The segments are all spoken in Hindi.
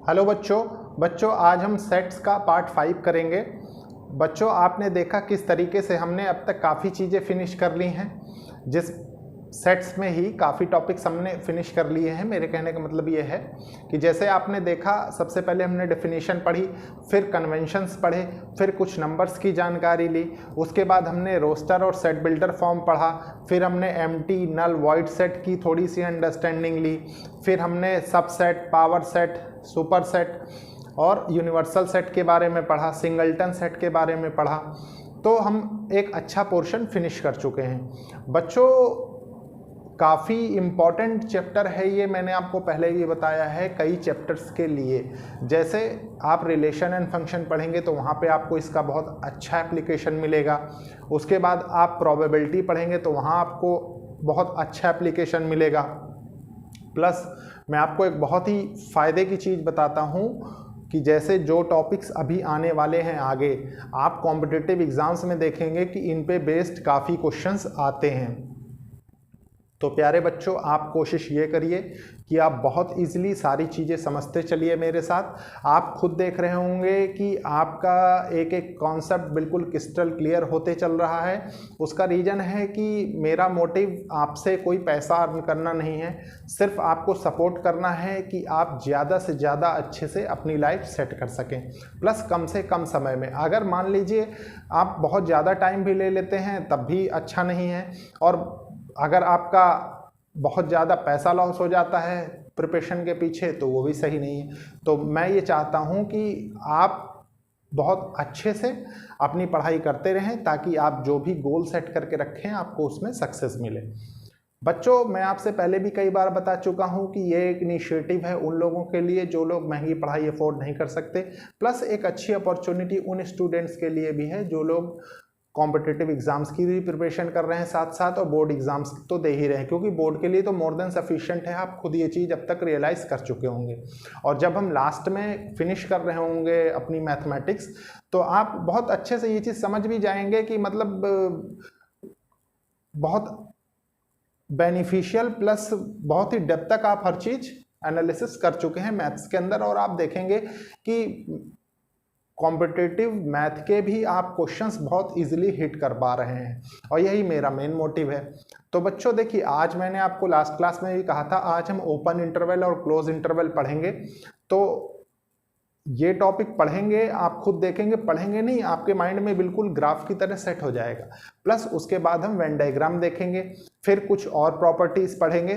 हेलो बच्चों आज हम सेट्स का पार्ट 5 करेंगे। बच्चों आपने देखा किस तरीके से हमने अब तक काफ़ी चीज़ें फिनिश कर ली हैं। जिस सेट्स में ही काफ़ी टॉपिक्स हमने फिनिश कर लिए हैं। मेरे कहने का मतलब ये है कि जैसे आपने देखा, सबसे पहले हमने डेफिनेशन पढ़ी, फिर कन्वेंशंस पढ़े, फिर कुछ नंबर्स की जानकारी ली, उसके बाद हमने रोस्टर और सेट बिल्डर फॉर्म पढ़ा, फिर हमने एम्प्टी नल वॉइड सेट की थोड़ी सी अंडरस्टैंडिंग ली, फिर हमने subset, power set, super set और यूनिवर्सल सेट के बारे में पढ़ा, सिंगलटन सेट के बारे में पढ़ा। तो हम एक अच्छा पोर्शन फिनिश कर चुके हैं। बच्चों काफ़ी इम्पॉर्टेंट चैप्टर है ये, मैंने आपको पहले भी बताया है कई चैप्टर्स के लिए। जैसे आप रिलेशन एंड फंक्शन पढ़ेंगे तो वहाँ पे आपको इसका बहुत अच्छा एप्लीकेशन मिलेगा। उसके बाद आप प्रोबेबिलिटी पढ़ेंगे तो वहाँ आपको बहुत अच्छा एप्लीकेशन मिलेगा। प्लस मैं आपको एक बहुत ही फ़ायदे की चीज़ बताता हूँ कि जैसे जो टॉपिक्स अभी आने वाले हैं आगे, आप कॉम्पिटिटिव एग्ज़ाम्स में देखेंगे कि इन पे बेस्ड काफ़ी क्वेश्चंस आते हैं। तो प्यारे बच्चों, आप कोशिश ये करिए कि आप बहुत इजीली सारी चीज़ें समझते चलिए मेरे साथ। आप खुद देख रहे होंगे कि आपका एक एक कॉन्सेप्ट बिल्कुल क्रिस्टल क्लियर होते चल रहा है। उसका रीज़न है कि मेरा मोटिव आपसे कोई पैसा अर्न करना नहीं है, सिर्फ आपको सपोर्ट करना है कि आप ज़्यादा से ज़्यादा अच्छे से अपनी लाइफ सेट कर सकें, प्लस कम से कम समय में। अगर मान लीजिए आप बहुत ज़्यादा टाइम भी ले लेते हैं तब भी अच्छा नहीं है, और अगर आपका बहुत ज़्यादा पैसा लॉस हो जाता है प्रिपरेशन के पीछे तो वो भी सही नहीं है। तो मैं ये चाहता हूँ कि आप बहुत अच्छे से अपनी पढ़ाई करते रहें ताकि आप जो भी गोल सेट करके रखें आपको उसमें सक्सेस मिले। बच्चों मैं आपसे पहले भी कई बार बता चुका हूँ कि ये एक इनिशिएटिव है उन लोगों के लिए जो लोग महंगी पढ़ाई अफोर्ड नहीं कर सकते, प्लस एक अच्छी अपॉर्चुनिटी उन स्टूडेंट्स के लिए भी है जो लोग कॉम्पिटिटिव एग्जाम्स की भी प्रिपरेशन कर रहे हैं साथ साथ, और बोर्ड एग्जाम्स तो दे ही रहे हैं, क्योंकि बोर्ड के लिए तो मोर देन सफिशिएंट है। आप खुद ये चीज़ अब तक रियलाइज़ कर चुके होंगे। और जब हम लास्ट में फिनिश कर रहे होंगे अपनी मैथमेटिक्स तो आप बहुत अच्छे से ये चीज़ समझ भी जाएंगे कि मतलब बहुत बेनिफिशियल प्लस बहुत ही डेप्थ तक आप हर चीज़ एनालिसिस कर चुके हैं मैथ्स के अंदर। और आप देखेंगे कि कॉम्पिटिटिव मैथ के भी आप क्वेश्चंस बहुत इजीली हिट कर पा रहे हैं, और यही मेरा मेन मोटिव है। तो बच्चों देखिए, आज मैंने आपको लास्ट क्लास में भी कहा था आज हम ओपन इंटरवल और क्लोज इंटरवल पढ़ेंगे। तो ये टॉपिक पढ़ेंगे, आप खुद देखेंगे, पढ़ेंगे नहीं, आपके माइंड में बिल्कुल ग्राफ की तरह सेट हो जाएगा। प्लस उसके बाद हम वेन डायग्राम देखेंगे, फिर कुछ और प्रॉपर्टीज पढ़ेंगे।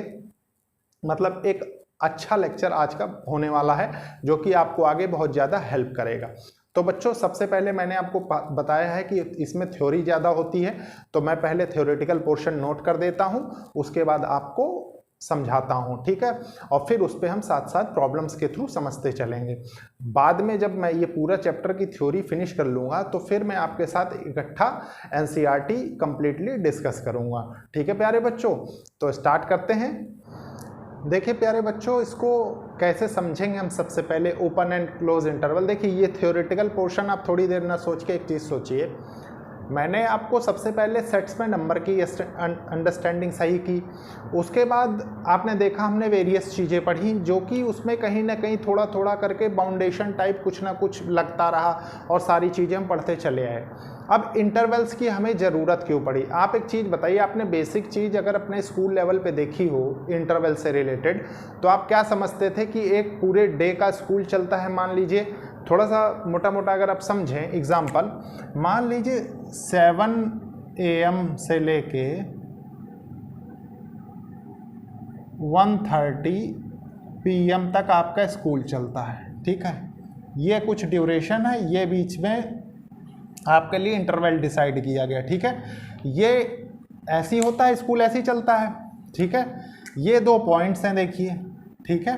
मतलब एक अच्छा लेक्चर आज का होने वाला है जो कि आपको आगे बहुत ज़्यादा हेल्प करेगा। तो बच्चों सबसे पहले मैंने आपको बताया है कि इसमें थ्योरी ज़्यादा होती है, तो मैं पहले थ्योरेटिकल पोर्शन नोट कर देता हूँ, उसके बाद आपको समझाता हूँ, ठीक है। और फिर उस पर हम साथ साथ प्रॉब्लम्स के थ्रू समझते चलेंगे। बाद में जब मैं ये पूरा चैप्टर की थ्योरी फिनिश कर लूँगा तो फिर मैं आपके साथ इकट्ठा एनसीईआरटी कंप्लीटली डिस्कस करूँगा, ठीक है प्यारे बच्चों। तो स्टार्ट करते हैं। देखिए प्यारे बच्चों, इसको कैसे समझेंगे हम। सबसे पहले ओपन एंड क्लोज इंटरवल। देखिए ये थ्योरेटिकल पोर्शन आप थोड़ी देर ना सोच के एक चीज़ सोचिए। मैंने आपको सबसे पहले सेट्स में नंबर की अंडरस्टैंडिंग सही की, उसके बाद आपने देखा हमने वेरियस चीज़ें पढ़ी जो कि उसमें कहीं ना कहीं थोड़ा थोड़ा करके बाउंडेशन टाइप कुछ ना कुछ लगता रहा, और सारी चीज़ें हम पढ़ते चले आए। अब इंटरवल्स की हमें ज़रूरत क्यों पड़ी। आप एक चीज़ बताइए, आपने बेसिक चीज़ अगर अपने स्कूल लेवल पे देखी हो इंटरवल से रिलेटेड, तो आप क्या समझते थे कि एक पूरे डे का स्कूल चलता है। मान लीजिए थोड़ा सा मोटा मोटा अगर आप समझें एग्जाम्पल, मान लीजिए 7 AM से लेके 1:30 PM तक आपका स्कूल चलता है, ठीक है। ये कुछ ड्यूरेशन है, ये बीच में आपके लिए इंटरवल डिसाइड किया गया, ठीक है। ये ऐसी होता है, स्कूल ऐसे ही चलता है, ठीक है। ये 2 पॉइंट्स हैं देखिए, ठीक है।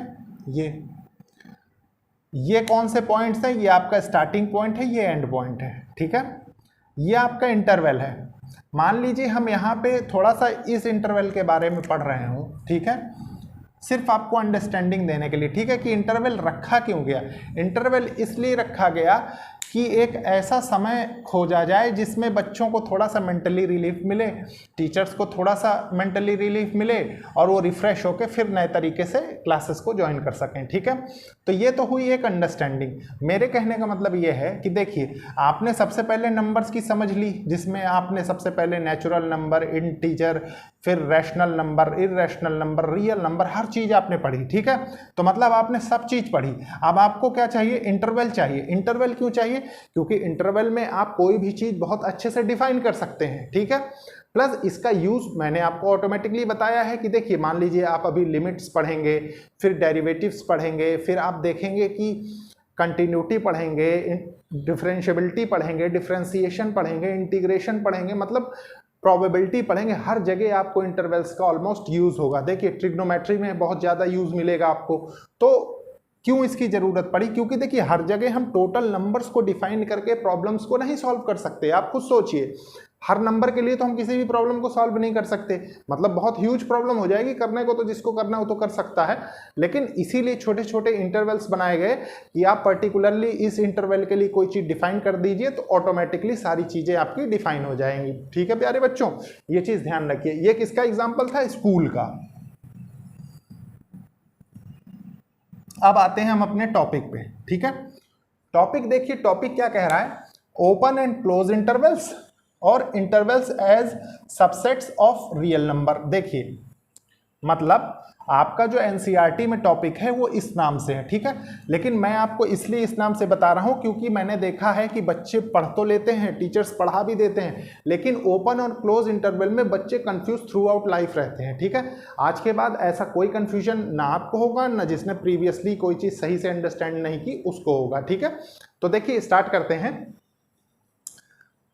ये कौन से पॉइंट्स हैं, ये आपका स्टार्टिंग पॉइंट है, ये एंड पॉइंट है, ठीक है। ये आपका इंटरवल है। मान लीजिए हम यहाँ पे थोड़ा सा इस इंटरवल के बारे में पढ़ रहे हो, ठीक है, सिर्फ आपको अंडरस्टैंडिंग देने के लिए, ठीक है, कि इंटरवल रखा क्यों गया। इंटरवल इसलिए रखा गया कि एक ऐसा समय खोजा जाए जिसमें बच्चों को थोड़ा सा मेंटली रिलीफ मिले, टीचर्स को थोड़ा सा मेंटली रिलीफ मिले और वो रिफ्रेश होकर फिर नए तरीके से क्लासेस को ज्वाइन कर सकें। ठीक है, तो ये तो हुई एक अंडरस्टैंडिंग। मेरे कहने का मतलब ये है कि देखिए, आपने सबसे पहले नंबर्स की समझ ली, जिसमें आपने सबसे पहले नेचुरल नंबर, इंटीजर, फिर rational number, irrational number, real number, हर चीज़ आपने पढ़ी। ठीक है, तो मतलब आपने सब चीज़ पढ़ी। अब आपको क्या चाहिए? इंटरवल चाहिए। इंटरवल क्यों चाहिए? क्योंकि इंटरवल में आप कोई भी चीज़ बहुत अच्छे से डिफाइन कर सकते हैं। ठीक है, प्लस इसका यूज मैंने आपको ऑटोमेटिकली बताया है कि देखिए, मान लीजिए आप अभी लिमिट्स पढ़ेंगे, फिर डेरिवेटिव्स पढ़ेंगे, फिर आप देखेंगे कि कंटिन्यूटी पढ़ेंगे, डिफरेंशियबिलिटी पढ़ेंगे, डिफरेंशिएशन पढ़ेंगे, इंटीग्रेशन पढ़ेंगे, मतलब प्रोबेबिलिटी पढ़ेंगे। हर जगह आपको इंटरवल्स का ऑलमोस्ट यूज होगा। देखिए, ट्रिग्नोमेट्री में बहुत ज़्यादा यूज मिलेगा आपको। तो क्यों इसकी ज़रूरत पड़ी? क्योंकि देखिए, हर जगह हम टोटल नंबर्स को डिफाइन करके प्रॉब्लम्स को नहीं सॉल्व कर सकते। आप खुद सोचिए, हर नंबर के लिए तो हम किसी भी प्रॉब्लम को सॉल्व नहीं कर सकते, मतलब बहुत ह्यूज प्रॉब्लम हो जाएगी। करने को तो जिसको करना हो तो कर सकता है, लेकिन इसीलिए छोटे छोटे इंटरवल्स बनाए गए कि आप पर्टिकुलरली इस इंटरवल के लिए कोई चीज़ डिफाइन कर दीजिए तो ऑटोमेटिकली सारी चीज़ें आपकी डिफाइन हो जाएंगी। ठीक है प्यारे बच्चों, ये चीज़ ध्यान रखिए। ये किसका एग्जाम्पल था? स्कूल का। अब आते हैं हम अपने टॉपिक पे। ठीक है, टॉपिक देखिए, टॉपिक क्या कह रहा है? ओपन एंड क्लोज इंटरवल्स और intervals as subsets of real number. देखिए, मतलब आपका जो एनसीईआरटी में टॉपिक है वो इस नाम से है। ठीक है, लेकिन मैं आपको इसलिए इस नाम से बता रहा हूं क्योंकि मैंने देखा है कि बच्चे पढ़ तो लेते हैं, टीचर्स पढ़ा भी देते हैं, लेकिन ओपन और क्लोज इंटरवल में बच्चे कंफ्यूज थ्रू आउट लाइफ रहते हैं। ठीक है, आज के बाद ऐसा कोई कंफ्यूजन ना आपको होगा, ना जिसने प्रीवियसली कोई चीज़ सही से अंडरस्टैंड नहीं की उसको होगा। ठीक है, तो देखिए स्टार्ट करते हैं।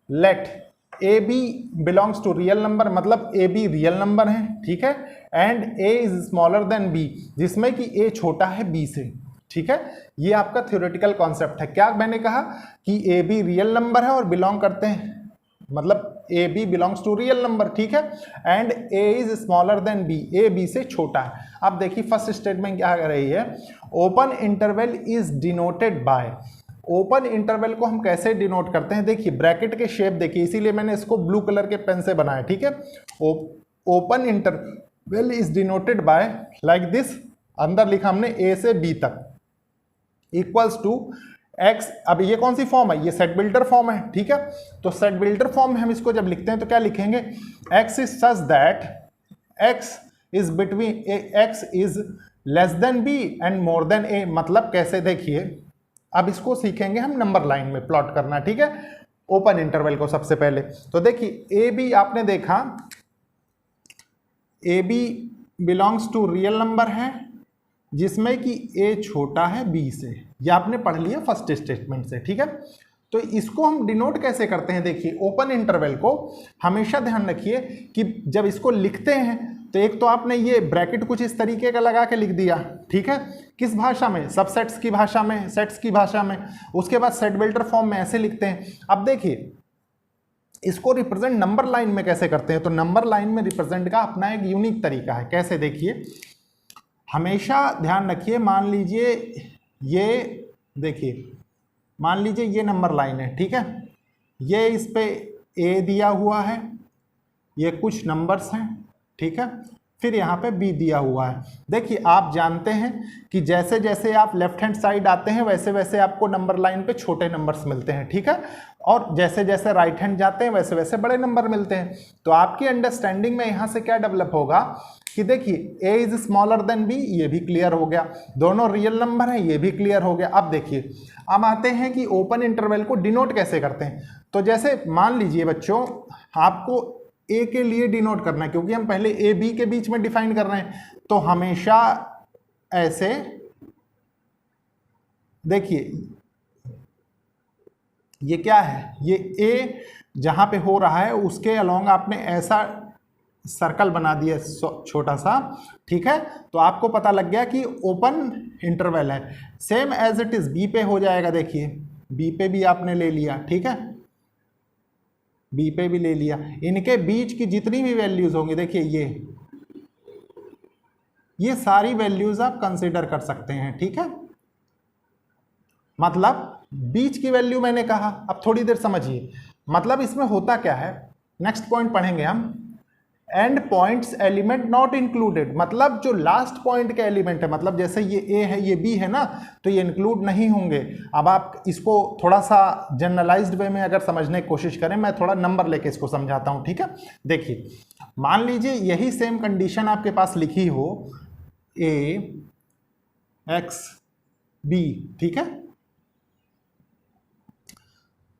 Let A B belongs to real number, मतलब ए बी रियल नंबर है। ठीक है, and A is smaller than B, जिसमें कि ए छोटा है बी से। ठीक है, ये आपका थ्योरेटिकल कॉन्सेप्ट है। क्या मैंने कहा कि ए बी रियल नंबर है और बिलोंग करते हैं, मतलब A B belongs to real number. ठीक है, and A is smaller than B, A B से छोटा है। अब देखिए फर्स्ट स्टेटमेंट क्या कर रही है? Open interval is denoted by. Open interval को हम कैसे डिनोट करते हैं? देखिए, ब्रैकेट के शेप देखिए, इसीलिए मैंने इसको ब्लू कलर के पेन से बनाया। ठीक है, open interval is denoted by like this, अंदर लिखा हमने ए से बी तक, इक्वल्स टू एक्स। अब ये कौन सी फॉर्म है? ये सेट बिल्डर फॉर्म है। ठीक है, तो सेट बिल्डर फॉर्म में हम इसको जब लिखते हैं तो क्या लिखेंगे? X is such that x is between x is less than B and more than A. मतलब कैसे? देखिए, अब इसको सीखेंगे हम नंबर लाइन में प्लॉट करना। ठीक है, ओपन इंटरवल को सबसे पहले तो देखिए, ए बी आपने देखा, A B belongs to real number है जिसमें कि ए छोटा है बी से, ये आपने पढ़ लिया फर्स्ट स्टेटमेंट से। ठीक है, तो इसको हम डिनोट कैसे करते हैं? देखिए, ओपन इंटरवल को हमेशा ध्यान रखिए कि जब इसको लिखते हैं तो एक तो आपने ये ब्रैकेट कुछ इस तरीके का लगा के लिख दिया। ठीक है, किस भाषा में? सबसेट्स की भाषा में, सेट्स की भाषा में। उसके बाद सेट बिल्डर फॉर्म में ऐसे लिखते हैं। अब देखिए, इसको रिप्रेजेंट नंबर लाइन में कैसे करते हैं? तो नंबर लाइन में रिप्रेजेंट का अपना एक यूनिक तरीका है। कैसे? देखिए, हमेशा ध्यान रखिए, मान लीजिए ये, देखिए मान लीजिए ये नंबर लाइन है। ठीक है, ये इस पे ए दिया हुआ है, ये कुछ नंबर्स हैं। ठीक है, फिर यहाँ पे बी दिया हुआ है। देखिए, आप जानते हैं कि जैसे जैसे आप लेफ्ट हैंड साइड आते हैं वैसे वैसे आपको नंबर लाइन पे छोटे नंबर्स मिलते हैं। ठीक है, और जैसे जैसे राइट हैंड जाते हैं वैसे वैसे बड़े नंबर मिलते हैं। तो आपकी अंडरस्टैंडिंग में यहाँ से क्या डेवलप होगा कि देखिए, ए इज स्मॉलर देन बी, ये भी क्लियर हो गया, दोनों रियल नंबर हैं, ये भी क्लियर हो गया। अब देखिए, अब आते हैं कि ओपन इंटरवल को डिनोट कैसे करते हैं। तो जैसे मान लीजिए बच्चों, आपको ए के लिए डिनोट करना है, क्योंकि हम पहले ए बी के बीच में डिफाइन कर रहे हैं, तो हमेशा ऐसे देखिए, ये क्या है? ये ए जहां पे हो रहा है उसके अलोंग आपने ऐसा सर्कल बना दिया छोटा सा। ठीक है, तो आपको पता लग गया कि ओपन इंटरवल है। Same as it is B पे हो जाएगा। देखिए, बी पे भी आपने ले लिया। ठीक है, बी पे भी ले लिया। इनके बीच की जितनी भी वैल्यूज होंगी, देखिए ये सारी वैल्यूज आप कंसीडर कर सकते हैं। ठीक है, मतलब बीच की वैल्यू मैंने कहा। अब थोड़ी देर समझिए, मतलब इसमें होता क्या है, नेक्स्ट पॉइंट पढ़ेंगे हम, and points element not included, मतलब जो लास्ट पॉइंट के एलिमेंट है, मतलब जैसे ये ए है ये बी है ना, तो ये इंक्लूड नहीं होंगे। अब आप इसको थोड़ा सा जनरलाइज्ड वे में अगर समझने की कोशिश करें, मैं थोड़ा नंबर लेके इसको समझाता हूं, ठीक है। देखिए, मान लीजिए यही सेम कंडीशन आपके पास लिखी हो, ए एक्स बी, ठीक है,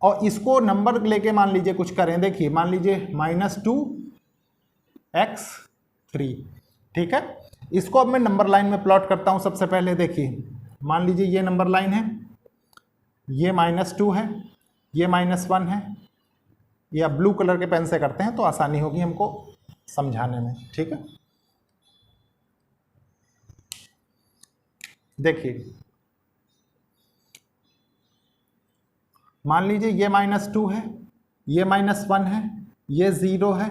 और इसको नंबर लेके मान लीजिए कुछ करें। देखिए मान लीजिए -2x3, ठीक है। इसको अब मैं नंबर लाइन में प्लॉट करता हूं। सबसे पहले देखिए, मान लीजिए ये नंबर लाइन है, ये -2 है, ये -1 है। या ब्लू कलर के पेन से करते हैं तो आसानी होगी हमको समझाने में, ठीक है। देखिए मान लीजिए ये -2 है, ये -1 है, ये 0 है,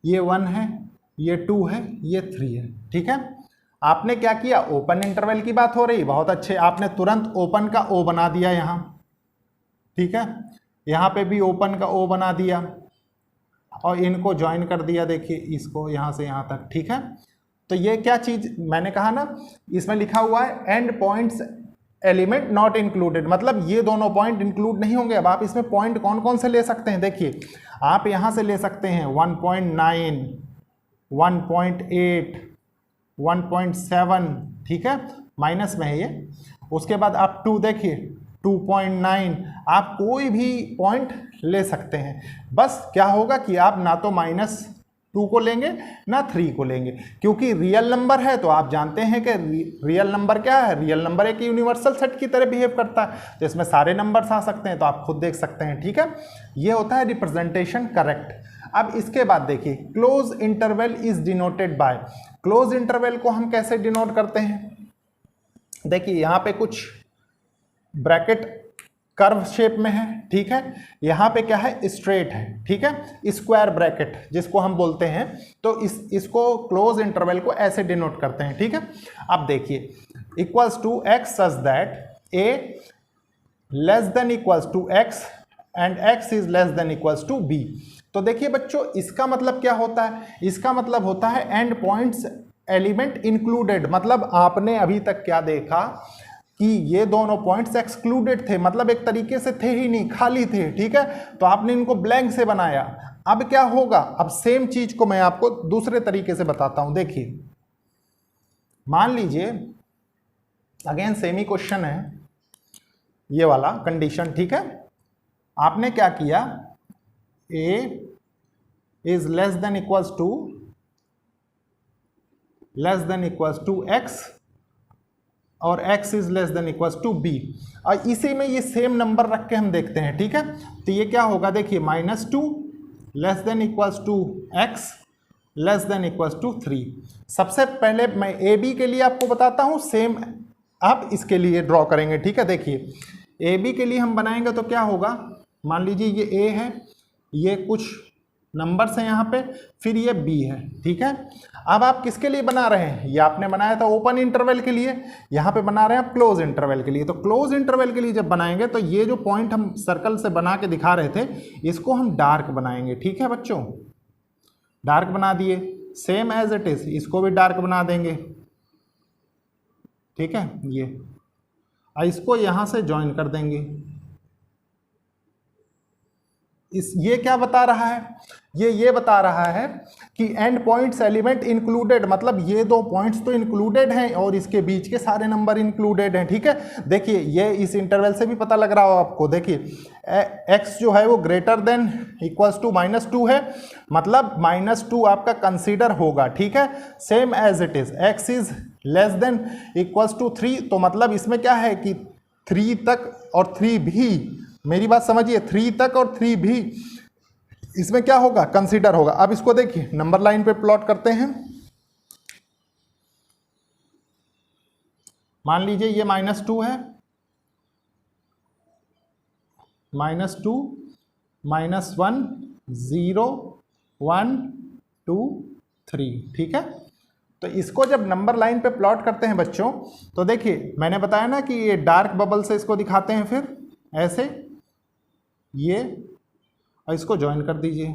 ये 1 है, ये 2 है, ये 3 है, ठीक है। आपने क्या किया, ओपन इंटरवल की बात हो रही, बहुत अच्छे, आपने तुरंत ओपन का ओ बना दिया यहाँ, ठीक है। यहाँ पे भी ओपन का ओ बना दिया और इनको ज्वाइन कर दिया, देखिए इसको यहाँ से यहाँ तक, ठीक है। तो ये क्या चीज मैंने कहा ना, इसमें लिखा हुआ है and points element not included, मतलब ये दोनों पॉइंट इंक्लूड नहीं होंगे। अब आप इसमें पॉइंट कौन कौन से ले सकते हैं, देखिए आप यहां से ले सकते हैं 1.9, 1.8, 1.7, ठीक है, माइनस में है ये। उसके बाद आप 2 देखिए 2.9, आप कोई भी पॉइंट ले सकते हैं। बस क्या होगा कि आप ना तो -2 को लेंगे ना 3 को लेंगे, क्योंकि रियल नंबर है तो आप जानते हैं कि रियल नंबर क्या है, रियल नंबर एक यूनिवर्सल सेट की तरह बिहेव करता है, तो इसमें सारे नंबर्स आ सकते हैं, तो आप खुद देख सकते हैं, ठीक है। ये होता है रिप्रेजेंटेशन करेक्ट। अब इसके बाद देखिए, close interval is denoted by, close interval को हम कैसे डिनोट करते हैं, देखिए यहाँ पे कुछ ब्रैकेट कर्व शेप में है, ठीक है, यहाँ पे क्या है, स्ट्रेट है, ठीक है, स्क्वायर ब्रैकेट जिसको हम बोलते हैं, तो इसको क्लोज इंटरवल को ऐसे डिनोट करते हैं, ठीक है। अब देखिए equals to x such that A less than equals to X and x is less than equals to B. तो देखिए बच्चों, इसका मतलब क्या होता है, इसका मतलब होता है एंड पॉइंट्स एलिमेंट इंक्लूडेड, मतलब आपने अभी तक क्या देखा कि ये दोनों पॉइंट्स एक्सक्लूडेड थे, मतलब एक तरीके से थे ही नहीं, खाली थे, ठीक है, तो आपने इनको ब्लैंक से बनाया। अब क्या होगा, अब सेम चीज को मैं आपको दूसरे तरीके से बताता हूं। देखिए मान लीजिए अगेन सेम ही क्वेश्चन है, ये वाला कंडीशन, ठीक है। आपने क्या किया, A is less than equals to x और x is less than equals to B, और इसी में ये सेम नंबर रख के हम देखते हैं, ठीक है। तो ये क्या होगा, देखिए -2 less than equals to x less than equals to 3। सबसे पहले मैं ए बी के लिए आपको बताता हूँ, सेम आप इसके लिए ड्रॉ करेंगे, ठीक है। देखिए ए बी के लिए हम बनाएंगे तो क्या होगा, मान लीजिए ये ए है, ये कुछ नंबर्स हैं यहाँ पे, फिर ये बी है, ठीक है। अब आप किसके लिए बना रहे हैं, ये आपने बनाया था ओपन इंटरवल के लिए, यहाँ पे बना रहे हैं आप क्लोज इंटरवल के लिए। तो क्लोज इंटरवल के लिए जब बनाएंगे तो ये जो पॉइंट हम सर्कल से बना के दिखा रहे थे, इसको हम डार्क बनाएंगे, ठीक है बच्चों, डार्क बना दिए, सेम एज इट इज इसको भी डार्क बना देंगे, ठीक है। ये इसको यहाँ से ज्वाइन कर देंगे। ये क्या बता रहा है, ये बता रहा है कि एंड पॉइंट्स एलिमेंट इंक्लूडेड, मतलब ये दो पॉइंट्स तो इंक्लूडेड हैं और इसके बीच के सारे नंबर इंक्लूडेड हैं, ठीक है। देखिए ये इस इंटरवल से भी पता लग रहा हो आपको, देखिए x जो है वो ग्रेटर देन इक्वल्स टू -2 है, मतलब -2 आपका कंसीडर होगा, ठीक है। Same as it is x is less than equals to 3, तो मतलब इसमें क्या है कि 3 तक और 3 भी, मेरी बात समझिए, 3 तक और 3 भी इसमें क्या होगा, कंसीडर होगा। अब इसको देखिए नंबर लाइन पे प्लॉट करते हैं। मान लीजिए ये -2 है, -2 -1 0 1 2 3, ठीक है। तो इसको जब नंबर लाइन पे प्लॉट करते हैं बच्चों, तो देखिए मैंने बताया ना कि ये डार्क बबल से इसको दिखाते हैं, फिर ऐसे ये, और इसको ज्वाइन कर दीजिए,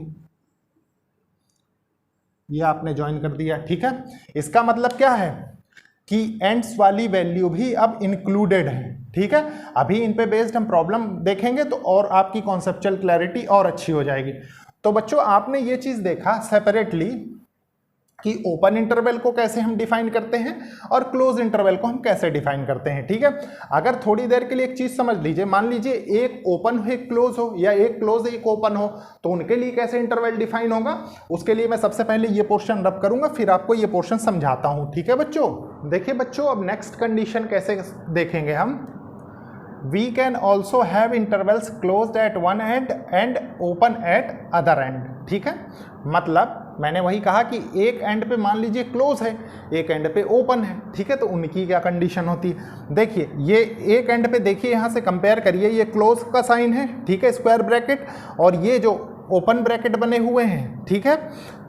ये आपने ज्वाइन कर दिया, ठीक है। इसका मतलब क्या है कि एंड्स वाली वैल्यू भी अब इंक्लूडेड है, ठीक है। अभी इन पे बेस्ड हम प्रॉब्लम देखेंगे तो और आपकी कॉन्सेप्चुअल क्लैरिटी और अच्छी हो जाएगी। तो बच्चों आपने ये चीज देखा सेपरेटली कि ओपन इंटरवल को कैसे हम डिफाइन करते हैं और क्लोज इंटरवल को हम कैसे डिफाइन करते हैं, ठीक है। अगर थोड़ी देर के लिए एक चीज समझ लीजिए, मान लीजिए एक ओपन हो एक क्लोज हो, या एक क्लोज एक ओपन हो, तो उनके लिए कैसे इंटरवल डिफाइन होगा, उसके लिए मैं सबसे पहले ये पोर्शन रब करूंगा, फिर आपको ये पोर्शन समझाता हूं, ठीक है बच्चों। देखिए बच्चों, अब नेक्स्ट कंडीशन कैसे देखेंगे हम। We can also have intervals closed at one end and open at other end, ठीक है। मतलब मैंने वही कहा कि एक एंड पे मान लीजिए क्लोज है, एक एंड पे ओपन है, ठीक है। तो उनकी क्या कंडीशन होती है, देखिए ये एक एंड पे देखिए, यहाँ से कंपेयर करिए, ये क्लोज का साइन है, ठीक है, स्क्वायर ब्रैकेट, और ये जो ओपन ब्रैकेट बने हुए हैं, ठीक है।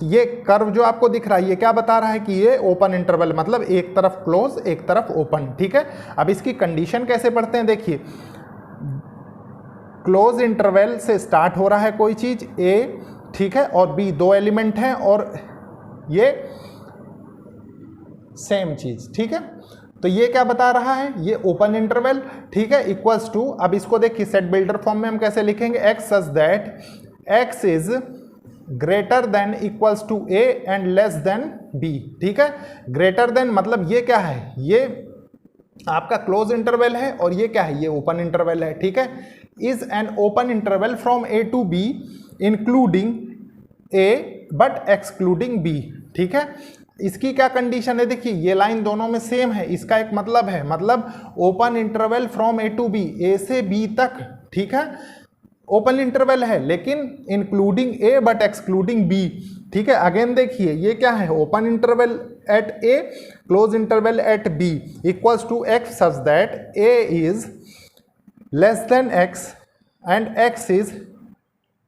ये कर्व जो आपको दिख रहा है ये क्या बता रहा है कि ये ओपन इंटरवल, मतलब एक तरफ क्लोज एक तरफ ओपन, ठीक है। अब इसकी कंडीशन कैसे पढ़ते हैं, देखिए क्लोज इंटरवल से स्टार्ट हो रहा है कोई चीज ए, ठीक है, और बी, दो एलिमेंट हैं और ये सेम चीज, ठीक है। तो ये क्या बता रहा है, ये ओपन इंटरवल, ठीक है, इक्वल्स टू, अब इसको देखिए सेट बिल्डर फॉर्म में हम कैसे लिखेंगे, X such that x is greater than equals to A and less than B, ठीक है। ग्रेटर देन मतलब ये क्या है, ये आपका क्लोज इंटरवल है और ये क्या है, ये ओपन इंटरवल है, ठीक है। Is an open interval from A to B including A but excluding B, ठीक है। इसकी क्या कंडीशन है, देखिए ये लाइन दोनों में सेम है, इसका एक मतलब है, मतलब open interval from A to B, A से बी तक, ठीक है, ओपन इंटरवल है लेकिन including A but excluding B, ठीक है। अगेन देखिए ये क्या है, open interval at A, close interval at B, equals to x such that A is less than x and x is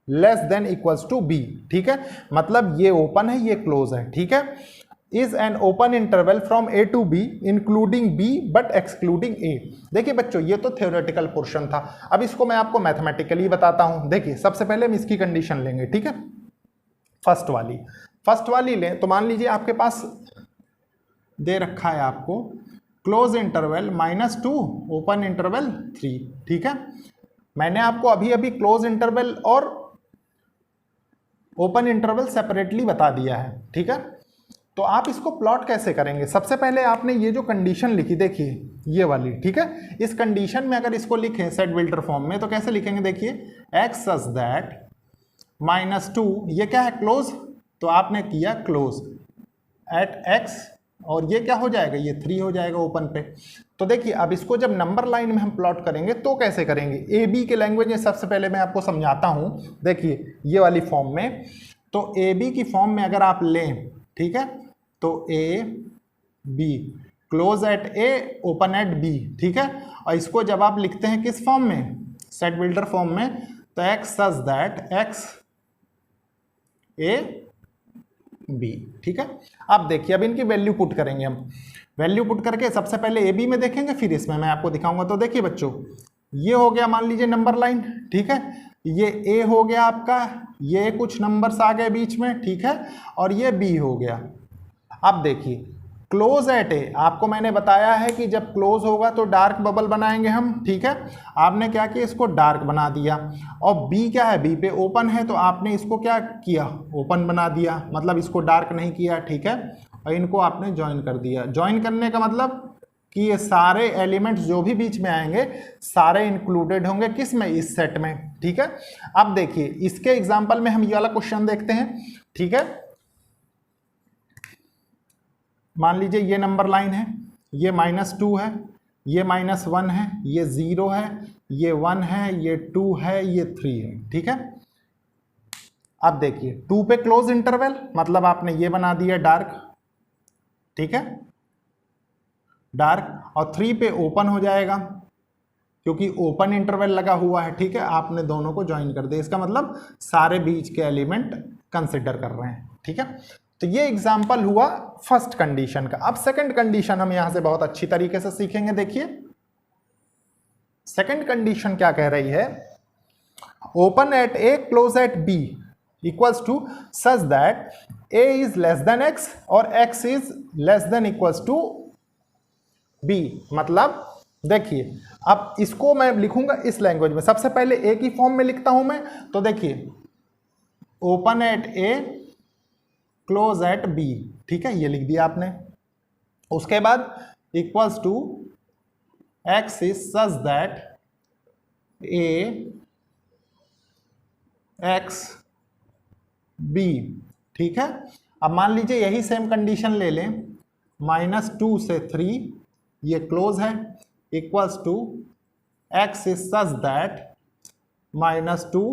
less than equals to B, ठीक है। मतलब ये ओपन है ये क्लोज है, ठीक है। Is an open interval from A to B including B but excluding A. देखिए बच्चों ये तो थ्योरेटिकल पोर्शन था, अब इसको मैं आपको मैथमेटिकली बताता हूं। देखिए सबसे पहले हम इसकी कंडीशन लेंगे, ठीक है। फर्स्ट वाली लें तो मान लीजिए आपके पास दे रखा है आपको क्लोज इंटरवल -2 ओपन इंटरवल 3, ठीक है। मैंने आपको अभी अभी क्लोज इंटरवल और ओपन इंटरवल सेपरेटली बता दिया है, ठीक है। तो आप इसको प्लॉट कैसे करेंगे, सबसे पहले आपने ये जो कंडीशन लिखी देखिए ये वाली, ठीक है। इस कंडीशन में अगर इसको लिखें सेट बिल्डर फॉर्म में तो कैसे लिखेंगे, देखिए एक्स सच दैट -2, ये क्या है क्लोज, तो आपने किया क्लोज एट एक्स, और ये क्या हो जाएगा, ये 3 हो जाएगा ओपन पे। तो देखिए अब इसको जब नंबर लाइन में हम प्लॉट करेंगे तो कैसे करेंगे, ए बी के लैंग्वेज में सबसे पहले मैं आपको समझाता हूं। देखिए ये वाली फॉर्म में, तो ए बी की फॉर्म में अगर आप लें, ठीक है, तो A B close at A open at B, ठीक है। और इसको जब आप लिखते हैं किस फॉर्म में, सेट बिल्डर फॉर्म में, तो X such that X A B, ठीक है। अब देखिए अब इनकी वैल्यू पुट करेंगे हम, वैल्यू पुट करके सबसे पहले ए बी में देखेंगे फिर इसमें मैं आपको दिखाऊंगा। तो देखिए बच्चों ये हो गया मान लीजिए नंबर लाइन, ठीक है, ये ए हो गया आपका, ये कुछ नंबर्स आ गए बीच में, ठीक है, और ये बी हो गया। अब देखिए क्लोज एट ए, आपको मैंने बताया है कि जब क्लोज होगा तो डार्क बबल बनाएंगे हम, ठीक है। आपने क्या किया, इसको डार्क बना दिया, और बी क्या है, बी पे ओपन है तो आपने इसको क्या किया, ओपन बना दिया, मतलब इसको डार्क नहीं किया, ठीक है। और इनको आपने ज्वाइन कर दिया। ज्वाइन करने का मतलब कि ये सारे एलिमेंट्स जो भी बीच में आएंगे सारे इंक्लूडेड होंगे किस में, इस सेट में, ठीक है। अब देखिए इसके एग्जाम्पल में हम ये वाला क्वेश्चन देखते हैं, ठीक है। मान लीजिए ये नंबर लाइन है, ये -2 है, ये -1 है, ये 0 है, ये 1 है, ये 2 है, ये 3 है, ठीक है। अब देखिए 2 पे क्लोज इंटरवल, मतलब आपने ये बना दिया डार्क, ठीक है, डार्क, और 3 पे ओपन हो जाएगा क्योंकि ओपन इंटरवल लगा हुआ है, ठीक है। आपने दोनों को ज्वाइन कर दिया, इसका मतलब सारे बीच के एलिमेंट कंसिडर कर रहे हैं, ठीक है। तो ये एग्जाम्पल हुआ फर्स्ट कंडीशन का। अब सेकंड कंडीशन हम यहां से बहुत अच्छी तरीके से सीखेंगे। देखिए सेकंड कंडीशन क्या कह रही है, open at A close at B equals to such that A is less than x और x is less than equals to B. मतलब देखिए, अब इसको मैं लिखूंगा इस लैंग्वेज में। सबसे पहले ए की फॉर्म में लिखता हूं मैं, तो देखिए open at A close at B, ठीक है, ये लिख दिया आपने। उसके बाद equals to X is such that A X B, ठीक है। अब मान लीजिए यही सेम कंडीशन ले लें, -2 से 3 ये क्लोज है, equals to X is such that -2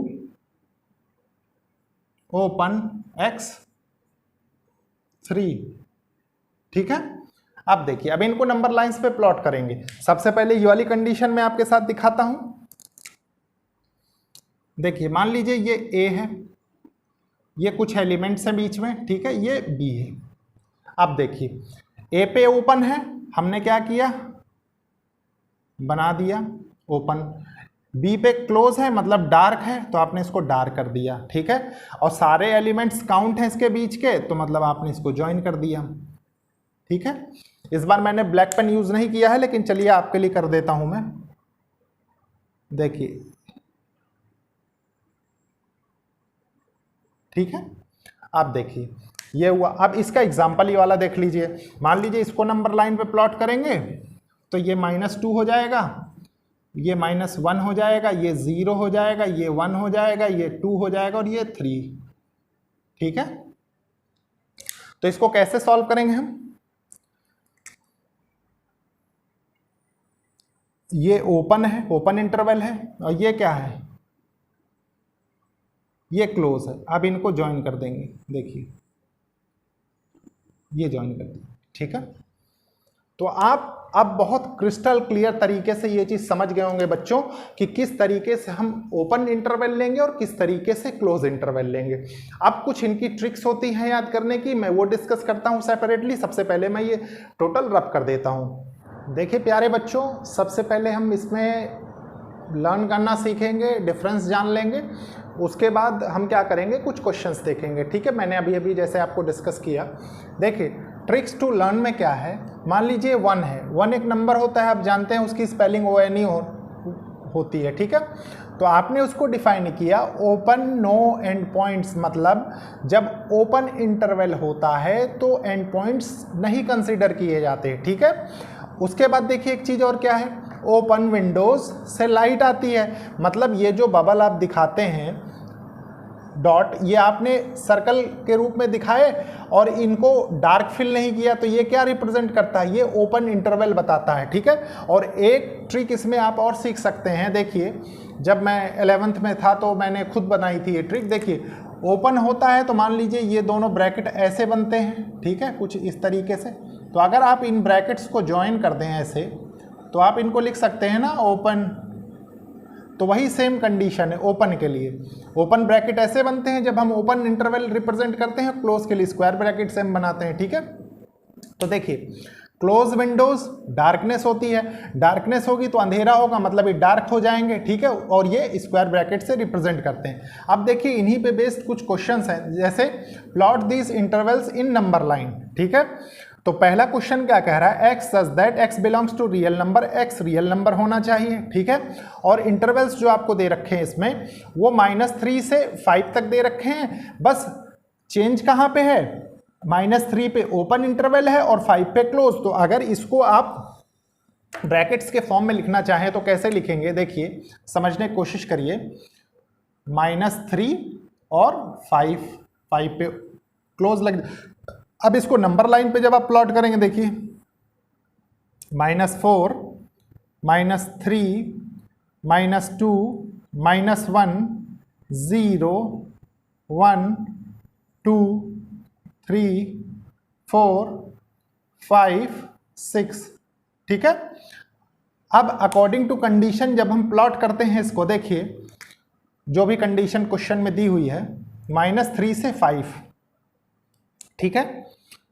open X 3, ठीक है। अब देखिए, अब इनको नंबर लाइंस पे प्लॉट करेंगे। सबसे पहले ये वाली कंडीशन मैं आपके साथ दिखाता हूं। देखिए मान लीजिए ये ए है, ये कुछ एलिमेंट्स हैं बीच में, ठीक है, ये बी है। अब देखिए ए पे ओपन है, हमने क्या किया, बना दिया ओपन। बी पे क्लोज है मतलब डार्क है, तो आपने इसको डार्क कर दिया, ठीक है। और सारे एलिमेंट्स काउंट हैं इसके बीच के, तो मतलब आपने इसको ज्वाइन कर दिया, ठीक है। इस बार मैंने ब्लैक पेन यूज नहीं किया है, लेकिन चलिए आपके लिए कर देता हूं मैं। देखिए ठीक है, अब देखिए ये हुआ। अब इसका एग्जाम्पल ये वाला देख लीजिए। मान लीजिए इसको नंबर लाइन पे प्लॉट करेंगे, तो ये -2 हो जाएगा, ये -1 हो जाएगा, ये 0 हो जाएगा, ये 1 हो जाएगा, ये 2 हो जाएगा और ये 3, ठीक है। तो इसको कैसे सॉल्व करेंगे हम, ये ओपन है, ओपन इंटरवल है, और ये क्या है, ये क्लोज है। अब इनको ज्वाइन कर देंगे, देखिए ये ज्वाइन कर देंगे, ठीक है। तो आप अब बहुत क्रिस्टल क्लियर तरीके से ये चीज समझ गए होंगे बच्चों कि किस तरीके से हम ओपन इंटरवल लेंगे और किस तरीके से क्लोज इंटरवल लेंगे। अब कुछ इनकी ट्रिक्स होती हैं याद करने की, मैं वो डिस्कस करता हूं सेपरेटली। सबसे पहले मैं ये टोटल रब कर देता हूं। देखिए प्यारे बच्चों, सबसे पहले हम इसमें लर्न करना सीखेंगे, डिफरेंस जान लेंगे। उसके बाद हम क्या करेंगे, कुछ क्वेश्चंस देखेंगे, ठीक है। मैंने अभी जैसे आपको डिस्कस किया। देखिए ट्रिक्स टू लर्न में क्या है, मान लीजिए 1 है, 1 एक नंबर होता है, आप जानते हैं उसकी स्पेलिंग ONE होती है, ठीक है। तो आपने उसको डिफाइन किया ओपन नो एंड पॉइंट्स, मतलब जब ओपन इंटरवल होता है तो एंड पॉइंट्स नहीं कंसिडर किए जाते, ठीक है। उसके बाद देखिए एक चीज़ और क्या है, ओपन विंडोज से लाइट आती है, मतलब ये जो बबल आप दिखाते हैं डॉट, ये आपने सर्कल के रूप में दिखाए और इनको डार्क फिल नहीं किया, तो ये क्या रिप्रेजेंट करता है, ये ओपन इंटरवल बताता है, ठीक है। और एक ट्रिक इसमें आप और सीख सकते हैं। देखिए जब मैं 11th में था तो मैंने खुद बनाई थी ये ट्रिक। देखिए ओपन होता है तो मान लीजिए ये दोनों ब्रैकेट ऐसे बनते हैं, ठीक है, कुछ इस तरीके से। तो अगर आप इन ब्रैकेट्स को ज्वाइन कर दें ऐसे, तो आप इनको लिख सकते हैं ना ओपन। तो वही सेम कंडीशन है ओपन के लिए। ओपन ब्रैकेट ऐसे बनते हैं जब हम ओपन इंटरवल रिप्रेजेंट करते हैं, क्लोज के लिए स्क्वायर ब्रैकेट सेम बनाते हैं, ठीक है। तो देखिए क्लोज विंडोज डार्कनेस होती है, डार्कनेस होगी तो अंधेरा होगा, मतलब ये डार्क हो जाएंगे, ठीक है, और ये स्क्वायर ब्रैकेट से रिप्रेजेंट करते हैं। अब देखिए इन्हीं पे बेस्ड कुछ क्वेश्चंस हैं, जैसे plot these intervals in number line, ठीक है। तो पहला क्वेश्चन क्या कह रहा है, X such that X belongs to real number, X real number होना चाहिए, ठीक है। और इंटरवल्स जो आपको दे रखे हैं इसमें वो -3 से 5 तक दे रखे हैं। बस चेंज कहाँ पे है, -3 पे ओपन इंटरवल है और 5 पे क्लोज। तो अगर इसको आप ब्रैकेट्स के फॉर्म में लिखना चाहें तो कैसे लिखेंगे, देखिए समझने की कोशिश करिए। -3 और 5 पे क्लोज लग। अब इसको नंबर लाइन पे जब आप प्लॉट करेंगे, देखिए -4 -3 -2 -1 0 1 2 3 4 5 6, ठीक है। अब अकॉर्डिंग टू कंडीशन जब हम प्लॉट करते हैं इसको, देखिए जो भी कंडीशन क्वेश्चन में दी हुई है, -3 से 5, ठीक है।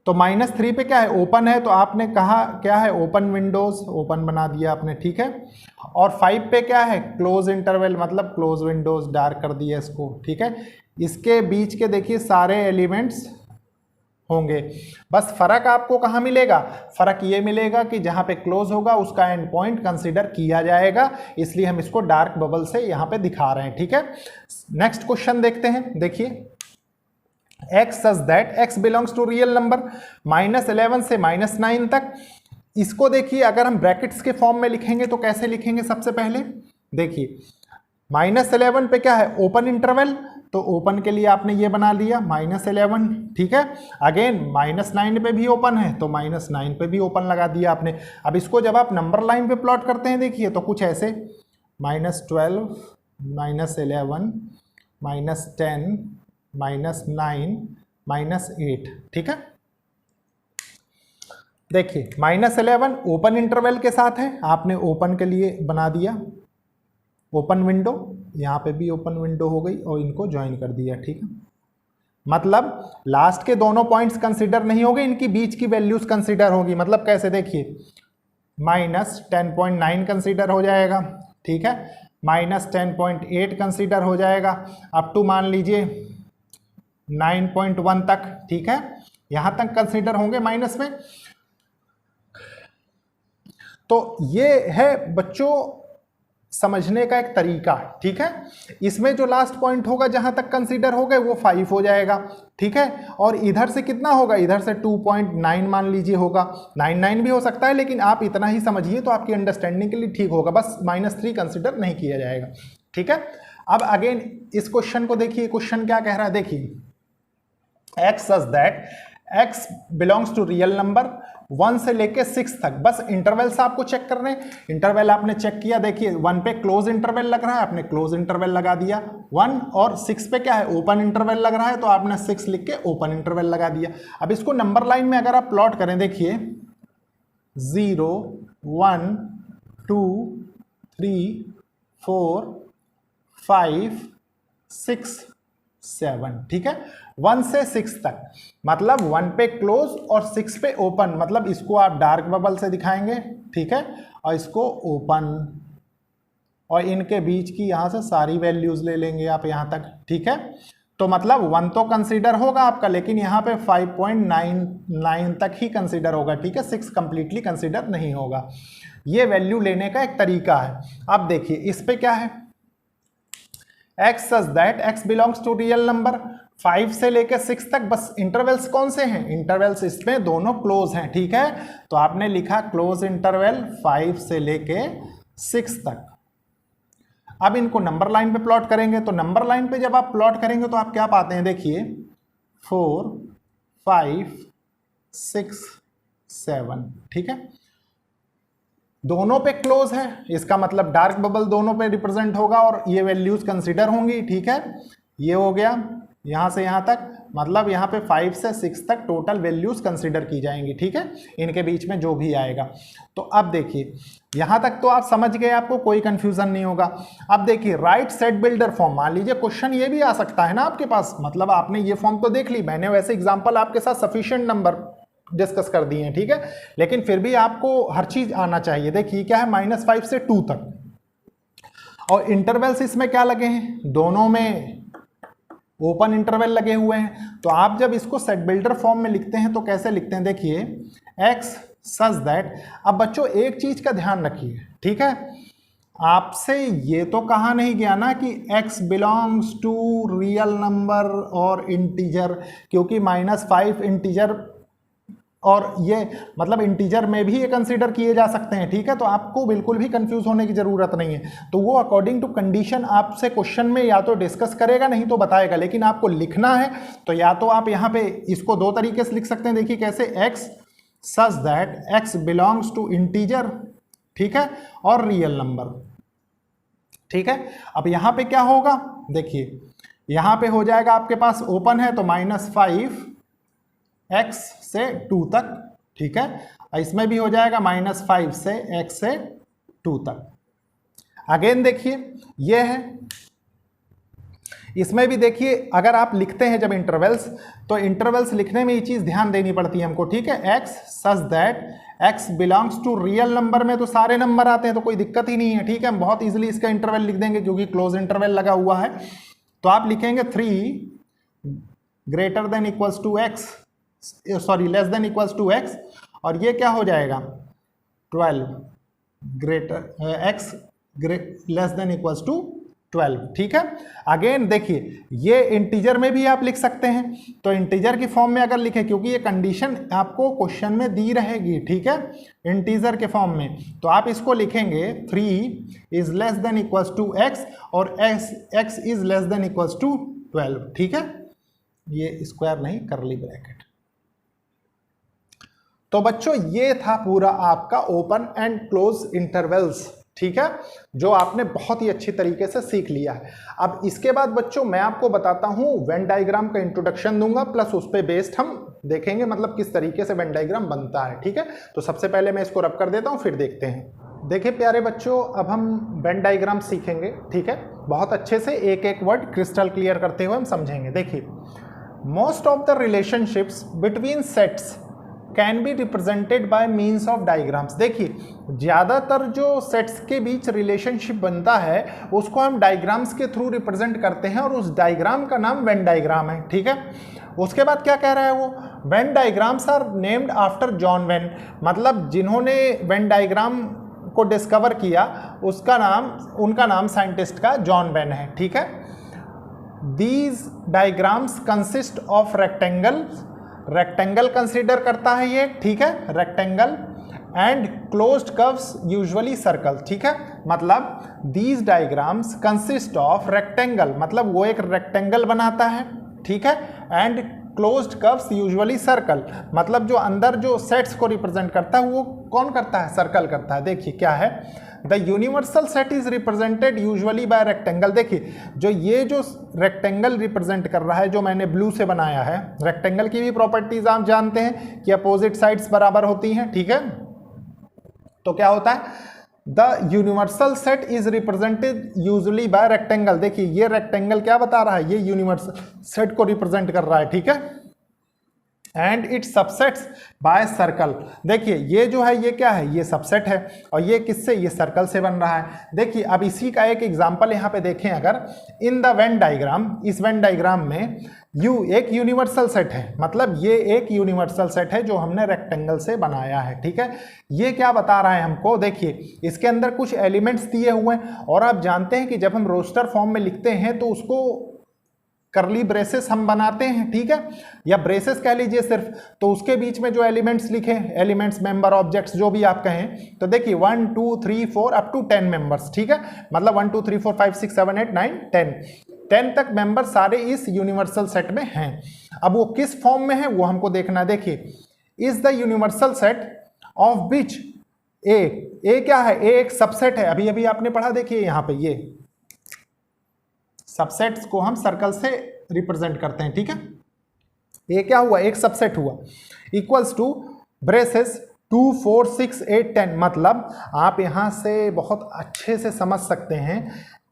तो -3 पे क्या है, ओपन है, तो आपने कहा क्या है, ओपन विंडोज, ओपन बना दिया आपने, ठीक है। और 5 पे क्या है, क्लोज इंटरवल, मतलब क्लोज विंडोज, डार्क कर दिया इसको, ठीक है। इसके बीच के देखिए सारे एलिमेंट्स होंगे। बस फर्क आपको कहाँ मिलेगा, फर्क ये मिलेगा कि जहां पे क्लोज होगा उसका एंड पॉइंट कंसीडर किया जाएगा, इसलिए हम इसको डार्क बबल से यहां पे दिखा रहे हैं, ठीक है। नेक्स्ट क्वेश्चन देखते हैं, देखिए x such that x belongs to real number -11 से -9 तक। इसको देखिए अगर हम ब्रैकेट्स के फॉर्म में लिखेंगे तो कैसे लिखेंगे, सबसे पहले देखिए -11 पे क्या है, ओपन इंटरवल, तो ओपन के लिए आपने ये बना लिया -11, ठीक है। अगेन -9 पे भी ओपन है तो -9 पे भी ओपन लगा दिया आपने। अब इसको जब आप नंबर लाइन पे प्लॉट करते हैं देखिए तो कुछ ऐसे -12 -11 -10 -9 -8, ठीक है। देखिए -11 ओपन इंटरवल के साथ है, आपने ओपन के लिए बना दिया ओपन विंडो, यहां पे भी ओपन विंडो हो गई और इनको ज्वाइन कर दिया, ठीक है। मतलब लास्ट के दोनों पॉइंट्स कंसीडर नहीं होंगे, इनकी बीच की वैल्यूज कंसीडर होगी। मतलब कैसे, देखिए -10.9 कंसीडर हो जाएगा, ठीक है, -10.8 कंसीडर हो जाएगा, अप टू मान लीजिए 9.1 तक, ठीक है, यहां तक कंसीडर होंगे माइनस में। तो ये है बच्चों समझने का एक तरीका, ठीक है। इसमें जो लास्ट पॉइंट होगा जहां तक कंसीडर हो गए वो 5 हो जाएगा, ठीक है। और इधर से कितना होगा, इधर से 2.9 मान लीजिए होगा, 99 भी हो सकता है, लेकिन आप इतना ही समझिए तो आपकी अंडरस्टैंडिंग के लिए ठीक होगा, बस -3 कंसीडर नहीं किया जाएगा, ठीक है। अब अगेन इस क्वेश्चन को देखिए, क्वेश्चन क्या कह रहा है, देखिए x such that x belongs to real number 1 से लेके 6 तक। बस इंटरवल्स आपको चेक करने, इंटरवल आपने चेक किया, देखिए 1 पे क्लोज इंटरवल लग रहा है, आपने क्लोज इंटरवल लगा दिया 1, और 6 पे क्या है, ओपन इंटरवल लग रहा है, तो आपने 6 लिख के ओपन इंटरवल लगा दिया। अब इसको नंबर लाइन में अगर आप प्लॉट करें, देखिए 0 1 2 3 4 5 6 7, ठीक है, 1 से 6 तक, मतलब 1 पे क्लोज और 6 पे ओपन, मतलब इसको आप डार्क बबल से दिखाएंगे, ठीक है, और इसको ओपन, और इनके बीच की यहां से सारी वैल्यूज ले लेंगे आप यहां तक, ठीक है। तो मतलब 1 तो कंसीडर होगा आपका, लेकिन यहां पे 5.99 तक ही कंसीडर होगा, ठीक है, 6 कंप्लीटली कंसीडर नहीं होगा। ये वैल्यू लेने का एक तरीका है। अब देखिए इस पे क्या है, x such that x belongs to real number 5 से लेकर 6 तक। बस इंटरवल्स कौन से हैं, इंटरवल्स इसमें दोनों क्लोज हैं, ठीक है। तो आपने लिखा क्लोज इंटरवल 5 से लेके 6 तक। अब इनको नंबर लाइन पे प्लॉट करेंगे, तो नंबर लाइन पे जब आप प्लॉट करेंगे तो आप क्या पाते हैं, देखिए 4 5 6 7, ठीक है, दोनों पे क्लोज है, इसका मतलब डार्क बबल दोनों पे रिप्रेजेंट होगा और ये वैल्यूज कंसीडर होंगी, ठीक है। ये हो गया यहां से यहां तक, मतलब यहां पे 5 से 6 तक टोटल वैल्यूज कंसीडर की जाएंगी, ठीक है, इनके बीच में जो भी आएगा। तो अब देखिए यहां तक तो आप समझ गए, आपको कोई कंफ्यूजन नहीं होगा। अब देखिए राइट सेट बिल्डर फॉर्म, मान लीजिए क्वेश्चन ये भी आ सकता है ना आपके पास, मतलब आपने ये फॉर्म तो देख ली, मैंने वैसे एग्जाम्पल आपके साथ सफिशिएंट नंबर डिस्कस कर दिए हैं, ठीक है, लेकिन फिर भी आपको हर चीज आना चाहिए। देखिए क्या है, -5 से 2 तक, और इंटरवल्स इसमें क्या लगे हैं, दोनों में ओपन इंटरवल लगे हुए हैं। तो आप जब इसको सेट बिल्डर फॉर्म में लिखते हैं तो कैसे लिखते हैं, देखिए x such that। अब बच्चों एक चीज का ध्यान रखिए, ठीक है, आपसे ये तो कहा नहीं गया ना कि x belongs to real number और इंटीजर, क्योंकि -5 इंटीजर और ये मतलब इंटीजर में भी ये कंसीडर किए जा सकते हैं, ठीक है। तो आपको बिल्कुल भी कंफ्यूज होने की जरूरत नहीं है। तो वो अकॉर्डिंग टू कंडीशन आपसे क्वेश्चन में या तो डिस्कस करेगा, नहीं तो बताएगा, लेकिन आपको लिखना है तो या तो आप यहाँ पे इसको 2 तरीके से लिख सकते हैं। देखिए कैसे, x such that x belongs to integer, ठीक है, और रियल नंबर, ठीक है। अब यहाँ पे क्या होगा, देखिए यहाँ पे हो जाएगा आपके पास ओपन है तो -5 x से 2 तक, ठीक है, इसमें भी हो जाएगा -5 से x से 2 तक। अगेन देखिए ये है, इसमें भी देखिए अगर आप लिखते हैं जब इंटरवल्स, तो इंटरवल्स लिखने में ये चीज़ ध्यान देनी पड़ती है हमको, ठीक है। X such that X belongs to real number में तो सारे नंबर आते हैं तो कोई दिक्कत ही नहीं है, ठीक है। हम बहुत इजीली इसका इंटरवल लिख देंगे क्योंकि क्लोज इंटरवल लगा हुआ है। तो आप लिखेंगे 3 greater than equals to X, sorry less than equals to x, और ये क्या हो जाएगा 12 greater X less than equals to 12, ठीक है। अगेन देखिए ये इंटीजर में भी आप लिख सकते हैं, तो इंटीजर की फॉर्म में अगर लिखें, क्योंकि ये कंडीशन आपको क्वेश्चन में दी रहेगी, ठीक है, इंटीजर के फॉर्म में, तो आप इसको लिखेंगे 3 is less than equals to x और x is less than equals to 12, ठीक है। ये स्क्वायर नहीं, करली ब्रैकेट। तो बच्चों ये था पूरा आपका ओपन एंड क्लोज इंटरवल्स, ठीक है, जो आपने बहुत ही अच्छी तरीके से सीख लिया है। अब इसके बाद बच्चों मैं आपको बताता हूं वेन डायग्राम का इंट्रोडक्शन दूंगा, प्लस उस पे बेस्ड हम देखेंगे मतलब किस तरीके से वेन डायग्राम बनता है, ठीक है। तो सबसे पहले मैं इसको रब कर देता हूं, फिर देखते हैं। देखिए प्यारे बच्चों, अब हम वेन डायग्राम सीखेंगे, ठीक है, बहुत अच्छे से एक एक वर्ड क्रिस्टल क्लियर करते हुए हम समझेंगे। देखिए, most of the relationships between sets can be represented by means of diagrams. देखिए ज़्यादातर जो सेट्स के बीच रिलेशनशिप बनता है उसको हम डायग्राम्स के थ्रू रिप्रेजेंट करते हैं, और उस डायग्राम का नाम वेन डायग्राम है, ठीक है। उसके बाद क्या कह रहा है वो, Venn diagrams are named after John Venn, मतलब जिन्होंने वेन डायग्राम को डिस्कवर किया उनका नाम साइंटिस्ट का जॉन वेन है, ठीक है। These diagrams consist of rectangle consider करता है ये, ठीक है, rectangle and closed curves usually circle, ठीक है। मतलब these diagrams consist of rectangle, मतलब वो एक रेक्टेंगल बनाता है, ठीक है, and closed curves usually circle, मतलब जो अंदर जो सेट्स को रिप्रेजेंट करता है वो कौन करता है, सर्कल करता है। देखिए क्या है, the universal set is represented usually by rectangle. देखिए जो ये जो रेक्टेंगल रिप्रेजेंट कर रहा है, जो मैंने ब्लू से बनाया है, रेक्टेंगल की भी प्रॉपर्टीज आप जानते हैं कि अपोजिट साइड्स बराबर होती हैं, ठीक है। तो क्या होता है, the universal set is represented usually by rectangle. देखिए ये रेक्टेंगल क्या बता रहा है, ये यूनिवर्सल सेट को रिप्रेजेंट कर रहा है, ठीक है, and it subsets by circle. देखिए ये जो है ये क्या है, ये सबसेट है, और ये किससे, ये सर्कल से बन रहा है। देखिए अब इसी का एक एग्जांपल यहाँ पे देखें, अगर इन द वेन डायग्राम, इस वेन डायग्राम में एक यूनिवर्सल सेट है, मतलब ये एक यूनिवर्सल सेट है जो हमने रेक्टेंगल से बनाया है, ठीक है। ये क्या बता रहा है हमको, देखिए इसके अंदर कुछ एलिमेंट्स दिए हुए हैं, और आप जानते हैं कि जब हम रोस्टर फॉर्म में लिखते हैं तो उसको करली ब्रेसेस हम बनाते हैं, ठीक है, या ब्रेसेस कह लीजिए सिर्फ, तो उसके बीच में जो एलिमेंट्स लिखे, एलिमेंट्स, मेंबर, ऑब्जेक्ट्स, जो भी आप कहें, तो देखिए 1 2 3 4 अप टू 10 मेंबर्स, ठीक है, मतलब 1 2 3 4 5 6 7 8 9 10 तक मेंबर सारे इस यूनिवर्सल सेट में हैं। अब वो किस फॉर्म में है वो हमको देखना है। देखिए is the universal set of which A क्या है, ए एक सबसेट है, अभी अभी आपने पढ़ा, देखिए यहाँ पे ये सबसेट्स को हम सर्कल से रिप्रेजेंट करते हैं, ठीक है। ये क्या हुआ, एक सबसेट हुआ, इक्वल्स टू ब्रेसेस 2 4 6 8 10, मतलब आप यहां से बहुत अच्छे से समझ सकते हैं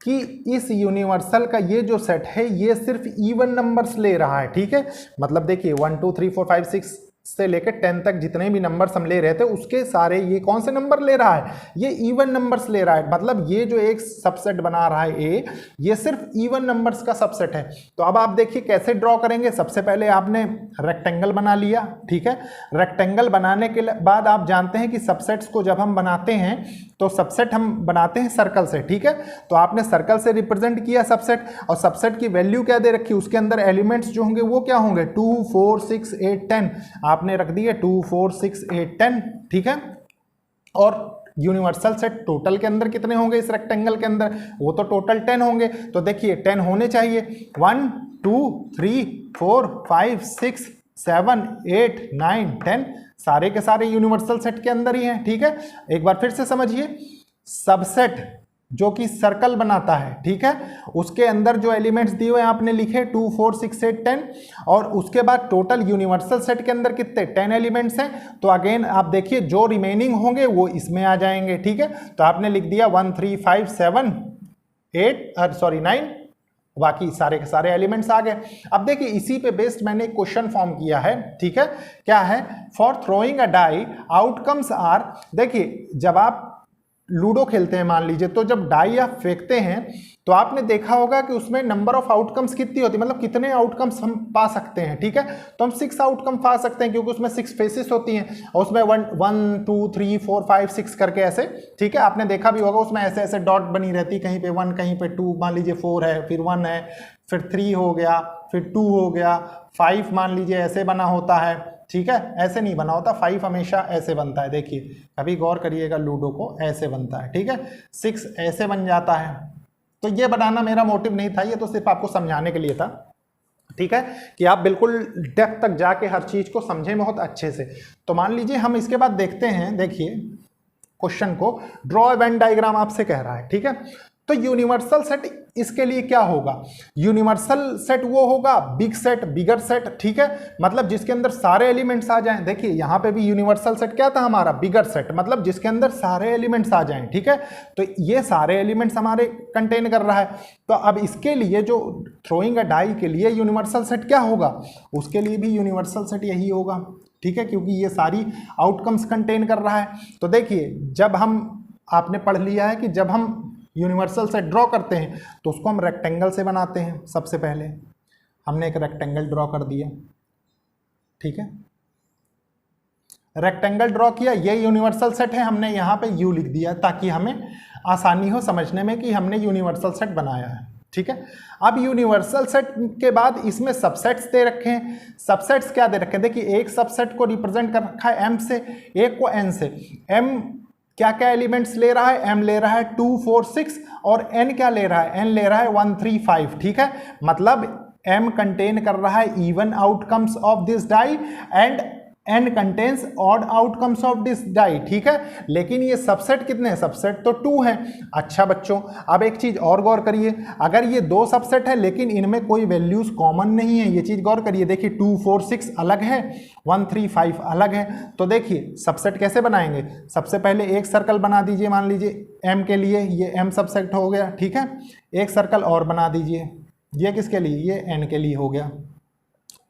कि इस यूनिवर्सल का ये जो सेट है ये सिर्फ इवन नंबर्स ले रहा है, ठीक है। मतलब देखिए 1 2 3 4 5 6 से लेकर 10 तक जितने भी नंबर्स हम ले रहे थे उसके सारे ये कौन से नंबर ले रहा है, ये इवन नंबर्स ले रहा है। मतलब ये जो एक सबसेट बना रहा है ए, ये सिर्फ इवन नंबर्स का सबसेट है। तो अब आप देखिए कैसे ड्रॉ करेंगे। सबसे पहले आपने रेक्टेंगल बना लिया, ठीक है। रेक्टेंगल बनाने के बाद आप जानते हैं कि सबसेट्स को जब हम बनाते हैं तो सबसेट हम बनाते हैं सर्कल से, ठीक है। तो आपने सर्कल से रिप्रेजेंट किया सबसेट, और सबसेट की वैल्यू क्या दे रखी, उसके अंदर एलिमेंट्स जो होंगे वो क्या होंगे, 2 4 6 8 10, आपने रख दिए 2 4 6 8 10, ठीक है। और यूनिवर्सल सेट टोटल के अंदर कितने होंगे इस रेक्टेंगल के अंदर, वो तो टोटल 10 होंगे, तो देखिए 10 होने चाहिए। 1 2 3 4 5 6 7 8 9 10 सारे के सारे यूनिवर्सल सेट के अंदर ही हैं, ठीक है। एक बार फिर से समझिए, सबसेट जो कि सर्कल बनाता है, ठीक है, उसके अंदर जो एलिमेंट्स दिए हुए आपने लिखे 2 4 6 8 10, और उसके बाद टोटल यूनिवर्सल सेट के अंदर कितने 10 एलिमेंट्स हैं। तो अगेन आप देखिए जो रिमेनिंग होंगे वो इसमें आ जाएंगे, ठीक है। तो आपने लिख दिया 1 3 5 7 8 9 बाकी सारे के सारे एलिमेंट्स आ गए। अब देखिए इसी पे बेस्ड मैंने एक क्वेश्चन फॉर्म किया है, ठीक है, क्या है, for throwing a die outcomes are, देखिए जब आप लूडो खेलते हैं मान लीजिए, तो जब डाई आप फेंकते हैं तो आपने देखा होगा कि उसमें नंबर ऑफ आउटकम्स कितनी होती है, मतलब कितने आउटकम्स हम पा सकते हैं, ठीक है, तो हम 6 आउटकम पा सकते हैं क्योंकि उसमें 6 फेसेस होती हैं और उसमें 1 2 3 4 5 6 करके ऐसे, ठीक है, आपने देखा भी होगा उसमें ऐसे ऐसे डॉट बनी रहती, कहीं पे 1 कहीं पे 2, मान लीजिए 4 है, फिर 1 है, फिर 3 हो गया, फिर 2 हो गया, 5 मान लीजिए ऐसे बना होता है, ठीक है, ऐसे नहीं बना होता, 5 हमेशा ऐसे बनता है, देखिए कभी गौर करिएगा लूडो को, ऐसे बनता है, ठीक है, 6 ऐसे बन जाता है। तो ये बनाना मेरा मोटिव नहीं था, ये तो सिर्फ आपको समझाने के लिए था, ठीक है, कि आप बिल्कुल डेप्थ तक जाके हर चीज को समझें बहुत अच्छे से। तो मान लीजिए हम इसके बाद देखते हैं, देखिए क्वेश्चन को, ड्रॉ ए वेन डायग्राम आपसे कह रहा है, ठीक है, तो यूनिवर्सल सेट इसके लिए क्या होगा, यूनिवर्सल सेट वो होगा बिग सेट, बिगर सेट, ठीक है, मतलब जिसके अंदर सारे एलिमेंट्स आ जाएं। देखिए यहां पे भी यूनिवर्सल सेट क्या था हमारा, बिगर सेट, मतलब जिसके अंदर सारे एलिमेंट्स आ जाएं, ठीक है, तो ये सारे एलिमेंट्स हमारे कंटेन कर रहा है। तो अब इसके लिए जो थ्रोइंग अ डाई के लिए यूनिवर्सल सेट क्या होगा, उसके लिए भी यूनिवर्सल सेट यही होगा, ठीक है, क्योंकि ये सारी आउटकम्स कंटेन कर रहा है। तो देखिए जब हम, आपने पढ़ लिया है कि जब हम यूनिवर्सल सेट ड्रॉ करते हैं तो उसको हम रेक्टेंगल से बनाते हैं। सबसे पहले हमने एक रेक्टेंगल ड्रॉ कर दिया, ठीक है, रेक्टेंगल ड्रॉ किया, ये यूनिवर्सल सेट है, हमने यहाँ पे यू लिख दिया ताकि हमें आसानी हो समझने में कि हमने यूनिवर्सल सेट बनाया है, ठीक है। अब यूनिवर्सल सेट के बाद इसमें सबसेट्स दे रखे हैं। सबसेट्स क्या दे रखे हैं, देखिए एक सबसेट को रिप्रेजेंट कर रखा है m से, एक को n से। m क्या क्या एलिमेंट्स ले रहा है, m ले रहा है 2 4 6 और n क्या ले रहा है, n ले रहा है 1 3 5, ठीक है, मतलब m कंटेन कर रहा है even outcomes of this die and n contains odd outcomes of this die, ठीक है। लेकिन ये सबसेट कितने हैं, सबसेट तो 2 हैं। अच्छा बच्चों, अब एक चीज और गौर करिए, अगर ये 2 सबसेट है लेकिन इनमें कोई वैल्यूज कॉमन नहीं है, ये चीज गौर करिए, देखिए 2 4 6 अलग है, 1 3 5 अलग है। तो देखिए सबसेट कैसे बनाएंगे, सबसे पहले एक सर्कल बना दीजिए, मान लीजिए m के लिए, ये m सबसेट हो गया, ठीक है। एक सर्कल और बना दीजिए, ये किसके लिए, ये n के लिए हो गया,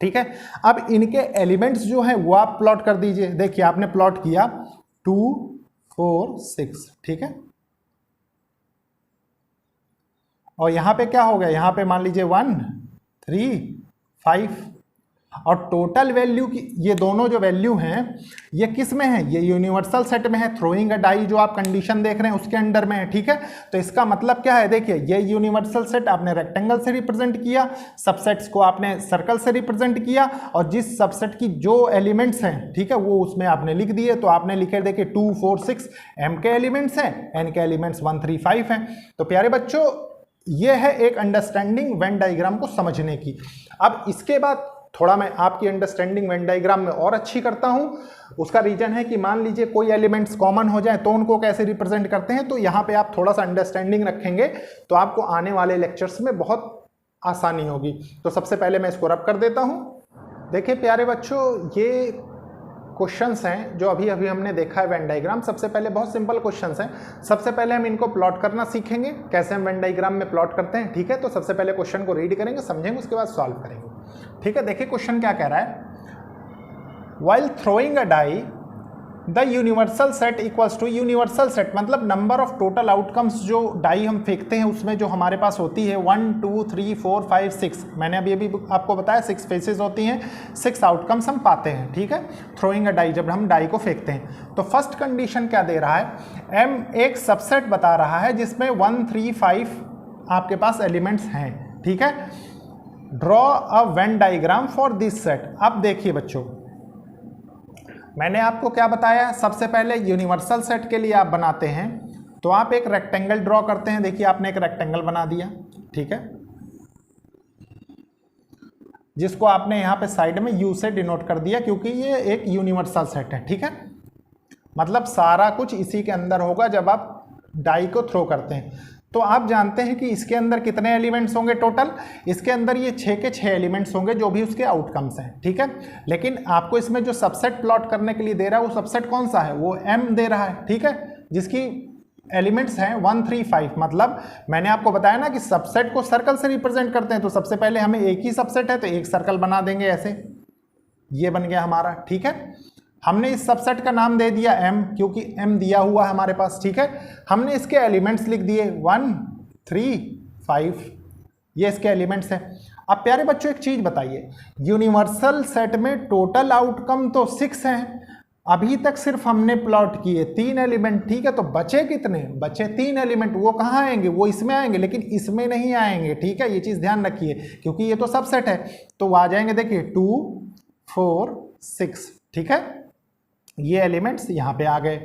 ठीक है। अब इनके एलिमेंट्स जो हैं वो आप प्लॉट कर दीजिए। देखिए आपने प्लॉट किया 2 4 6, ठीक है, और यहां पे क्या हो गया, यहां पे मान लीजिए 1 3 5 और टोटल वैल्यू की, ये दोनों जो वैल्यू हैं ये किस में है, ये यूनिवर्सल सेट में है। थ्रोइंग अ डाई जो आप कंडीशन देख रहे हैं उसके अंडर में है, ठीक है। तो इसका मतलब क्या है, देखिए ये यूनिवर्सल सेट आपने रेक्टेंगल से रिप्रेजेंट किया, सबसेट्स को आपने सर्कल से रिप्रेजेंट किया, और जिस सबसेट की जो एलिमेंट्स हैं, ठीक है, वो उसमें आपने लिख दिए। तो आपने लिखे, देखिए 2 4 6 m के एलिमेंट्स हैं, n के एलिमेंट्स 1 3 5 हैं। तो प्यारे बच्चों ये है एक अंडरस्टैंडिंग वेन डायग्राम को समझने की। अब इसके बाद थोड़ा मैं आपकी अंडरस्टैंडिंग वेन डायग्राम में और अच्छी करता हूं। उसका रीजन है कि मान लीजिए कोई एलिमेंट्स कॉमन हो जाए तो उनको कैसे रिप्रेजेंट करते हैं, तो यहां पे आप थोड़ा सा अंडरस्टैंडिंग रखेंगे तो आपको आने वाले लेक्चर्स में बहुत आसानी होगी। तो सबसे पहले मैं इसको रब कर देता हूं। देखिए प्यारे बच्चों, ये क्वेश्चंस हैं जो अभी अभी हमने देखा है वेन डायग्राम। सबसे पहले बहुत सिंपल क्वेश्चंस हैं। सबसे पहले हम इनको प्लॉट करना सीखेंगे, कैसे हम वेन डायग्राम में प्लॉट करते हैं, ठीक है। तो सबसे पहले क्वेश्चन को रीड करेंगे, समझेंगे, उसके बाद सॉल्व करेंगे, ठीक है। देखिए क्वेश्चन क्या कह रहा है, while throwing a die the universal set equals to, universal set मतलब नंबर ऑफ टोटल आउटकम्स जो डाई हम फेंकते हैं उसमें जो हमारे पास होती है 1 2 3 4 5 6, मैंने अभी आपको बताया 6 फेसेस होती हैं, 6 आउटकम्स हम पाते हैं, ठीक है, थ्रोइंग अ डाई जब हम डाई को फेंकते हैं। तो फर्स्ट कंडीशन क्या दे रहा है, m एक सबसेट बता रहा है जिसमें 1 3 5 आपके पास एलिमेंट्स हैं, ठीक है। Draw a Venn diagram for this set. अब देखिए बच्चों, मैंने आपको क्या बताया, सबसे पहले यूनिवर्सल सेट के लिए आप बनाते हैं तो आप एक रेक्टेंगल ड्रॉ करते हैं। देखिए आपने एक रेक्टेंगल बना दिया, ठीक है, जिसको आपने यहाँ पे साइड में U से डिनोट कर दिया क्योंकि ये एक यूनिवर्सल सेट है, ठीक है, मतलब सारा कुछ इसी के अंदर होगा जब आप डाई को थ्रो करते हैं। तो आप जानते हैं कि इसके अंदर कितने एलिमेंट्स होंगे टोटल, इसके अंदर ये 6 के 6 एलिमेंट्स होंगे जो भी उसके आउटकम्स हैं, ठीक है। लेकिन आपको इसमें जो सबसेट प्लॉट करने के लिए दे रहा है वो सबसेट कौन सा है, वो m दे रहा है, ठीक है, जिसकी एलिमेंट्स हैं 1 3 5, मतलब मैंने आपको बताया ना कि सबसेट को सर्कल से रिप्रेजेंट करते हैं, तो सबसे पहले हमें एक ही सबसेट है तो एक सर्कल बना देंगे ऐसे, ये बन गया हमारा, ठीक है। हमने इस सबसेट का नाम दे दिया m, क्योंकि m दिया हुआ है हमारे पास, ठीक है। हमने इसके एलिमेंट्स लिख दिए 1 3 5, ये इसके एलिमेंट्स हैं। अब प्यारे बच्चों एक चीज बताइए, यूनिवर्सल सेट में टोटल आउटकम तो 6 हैं, अभी तक सिर्फ हमने प्लॉट किए 3 एलिमेंट, ठीक है। तो बचे कितने? बचे 3 एलिमेंट। वो कहाँ आएंगे? वो इसमें आएंगे, लेकिन इसमें नहीं आएंगे, ठीक है। ये चीज ध्यान रखिए, क्योंकि ये तो सबसेट है, तो वो आ जाएंगे, देखिए 2 4 6, ठीक है। ये एलिमेंट्स यहां पे आ गए।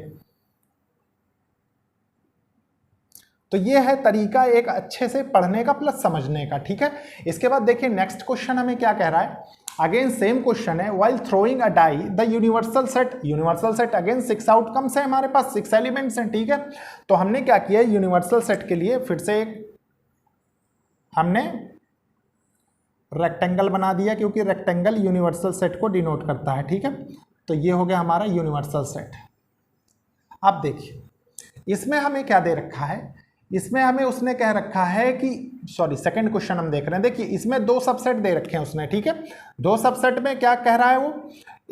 तो ये है तरीका एक अच्छे से पढ़ने का प्लस समझने का, ठीक है। इसके बाद देखिए नेक्स्ट क्वेश्चन हमें क्या कह रहा है। अगेन सेम क्वेश्चन है, while throwing a die the universal set again 6 outcomes है हमारे पास, 6 एलिमेंट्स हैं, ठीक है। तो हमने क्या किया, यूनिवर्सल सेट के लिए फिर से एक हमने रेक्टेंगल बना दिया, क्योंकि रेक्टेंगल यूनिवर्सल सेट को डिनोट करता है, ठीक है। तो ये हो गया हमारा यूनिवर्सल सेट। अब देखिए इसमें हमें क्या दे रखा है, इसमें हमें उसने कह रखा है कि सेकंड क्वेश्चन हम देख रहे हैं। देखिए इसमें 2 सबसेट दे रखे हैं उसने, ठीक है। 2 सबसेट में क्या कह रहा है वो,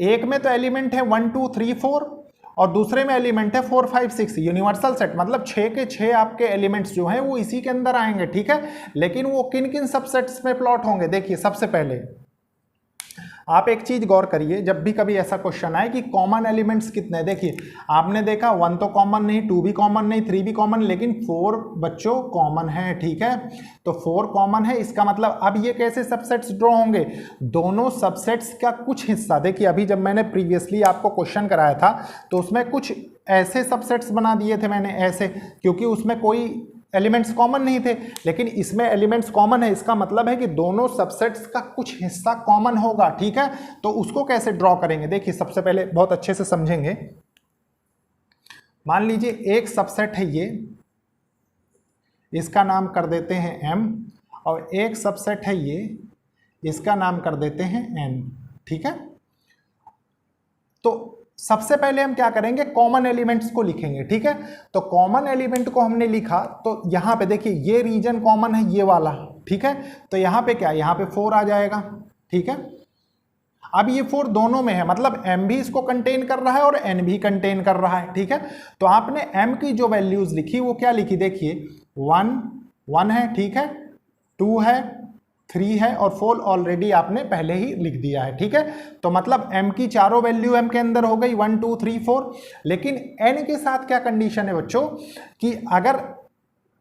एक में तो एलिमेंट है 1 2 3 4 और दूसरे में एलिमेंट है 4 5 6। यूनिवर्सल सेट मतलब 6 के 6 आपके एलिमेंट्स जो हैं वो इसी के अंदर आएंगे, ठीक है। लेकिन वो किन किन सबसेट्स में प्लॉट होंगे, देखिए सबसे पहले आप एक चीज गौर करिए, जब भी कभी ऐसा क्वेश्चन आए कि कॉमन एलिमेंट्स कितने, देखिए आपने देखा 1 तो कॉमन नहीं, 2 भी कॉमन नहीं, 3 भी कॉमन, लेकिन 4 बच्चों कॉमन है, ठीक है। तो 4 कॉमन है, इसका मतलब अब ये कैसे सबसेट्स ड्रॉ होंगे, दोनों सबसेट्स का कुछ हिस्सा, देखिए अभी जब मैंने प्रीवियसली आपको क्वेश्चन कराया था तो उसमें कुछ ऐसे सबसेट्स बना दिए थे मैंने ऐसे, क्योंकि उसमें कोई एलिमेंट्स कॉमन नहीं थे, लेकिन इसमें एलिमेंट्स कॉमन है, इसका मतलब है कि दोनों सबसेट्स का कुछ हिस्सा कॉमन होगा, ठीक है। तो उसको कैसे ड्रॉ करेंगे, देखिए सबसे पहले बहुत अच्छे से समझेंगे। मान लीजिए एक सबसेट है ये, इसका नाम कर देते हैं m, और एक सबसेट है ये, इसका नाम कर देते हैं n, ठीक है। तो सबसे पहले हम क्या करेंगे, कॉमन एलिमेंट्स को लिखेंगे, ठीक है। तो कॉमन एलिमेंट को हमने लिखा, तो यहां पे देखिए ये रीजन कॉमन है ये वाला, ठीक है। तो यहां पे क्या, यहां पे 4 आ जाएगा, ठीक है। अब ये 4 दोनों में है, मतलब m भी इसको कंटेन कर रहा है और n भी कंटेन कर रहा है, ठीक है। तो आपने m की जो वैल्यूज लिखी वो क्या लिखी, देखिए 1 है, ठीक है, 2 है, 3 है और 4 ऑलरेडी आपने पहले ही लिख दिया है, ठीक है। तो मतलब m की चारों वैल्यू m के अंदर हो गई 1 2 3 4। लेकिन n के साथ क्या कंडीशन है बच्चों, कि अगर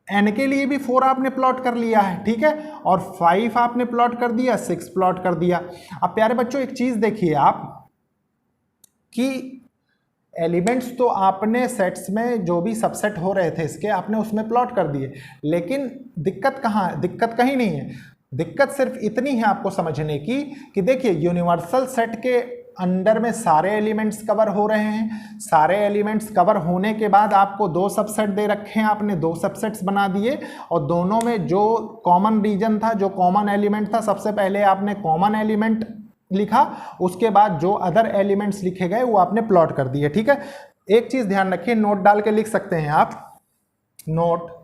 n के लिए भी 4 आपने प्लॉट कर लिया है, ठीक है, और 5 आपने प्लॉट कर दिया, 6 प्लॉट कर दिया। अब प्यारे बच्चों एक चीज देखिए आप कि एलिमेंट्स तो आपने सेट्स में जो भी सबसेट हो रहे थे इसके आपने उसमें प्लॉट कर दिए, लेकिन दिक्कत कहाँ है, दिक्कत कहीं नहीं है। दिक्कत सिर्फ इतनी है आपको समझने की कि देखिए यूनिवर्सल सेट के अंडर में सारे एलिमेंट्स कवर हो रहे हैं, सारे एलिमेंट्स कवर होने के बाद आपको 2 सबसेट दे रखे हैं, आपने 2 सबसेट्स बना दिए और दोनों में जो कॉमन रीजन था, जो कॉमन एलिमेंट था, सबसे पहले आपने कॉमन एलिमेंट लिखा, उसके बाद जो अदर एलिमेंट्स लिखे गए वो आपने प्लॉट कर दिए, ठीक है। एक चीज ध्यान रखिए, नोट डाल के लिख सकते हैं आप, note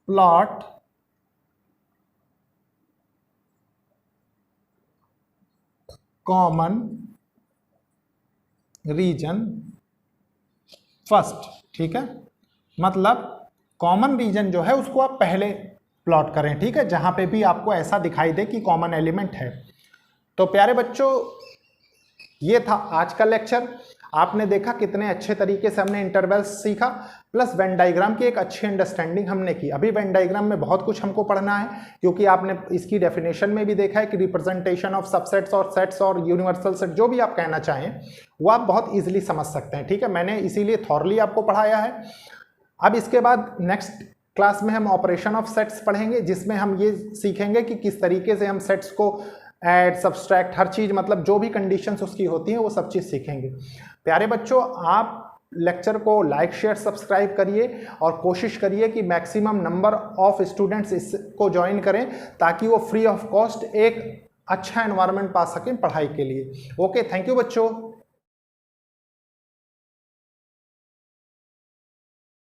plot common region first, ठीक है। मतलब कॉमन रीजन जो है उसको आप पहले प्लॉट करें, ठीक है, जहां पे भी आपको ऐसा दिखाई दे कि कॉमन एलिमेंट है। तो प्यारे बच्चों ये था आज का लेक्चर। आपने देखा कितने अच्छे तरीके से हमने इंटरवल्स सीखा, प्लस वेन डायग्राम की एक अच्छी अंडरस्टैंडिंग हमने की। अभी वेन डायग्राम में बहुत कुछ हमको पढ़ना है, क्योंकि आपने इसकी डेफिनेशन में भी देखा है कि रिप्रेजेंटेशन ऑफ सबसेट्स और सेट्स और यूनिवर्सल सेट जो भी आप कहना चाहें वो आप बहुत ईजिली समझ सकते हैं, ठीक है। मैंने इसीलिए थॉरली आपको पढ़ाया है। अब इसके बाद नेक्स्ट क्लास में हम ऑपरेशन ऑफ सेट्स पढ़ेंगे, जिसमें हम ये सीखेंगे कि किस तरीके से हम सेट्स को ऐड सब्सट्रैक्ट हर चीज़, मतलब जो भी कंडीशंस उसकी होती हैं वो सब चीज़ सीखेंगे। प्यारे बच्चों आप लेक्चर को लाइक शेयर सब्सक्राइब करिए और कोशिश करिए कि मैक्सिमम नंबर ऑफ स्टूडेंट्स इसको ज्वाइन करें, ताकि वो फ्री ऑफ कॉस्ट एक अच्छा एनवायरनमेंट पा सकें पढ़ाई के लिए। ओके, थैंक यू बच्चों।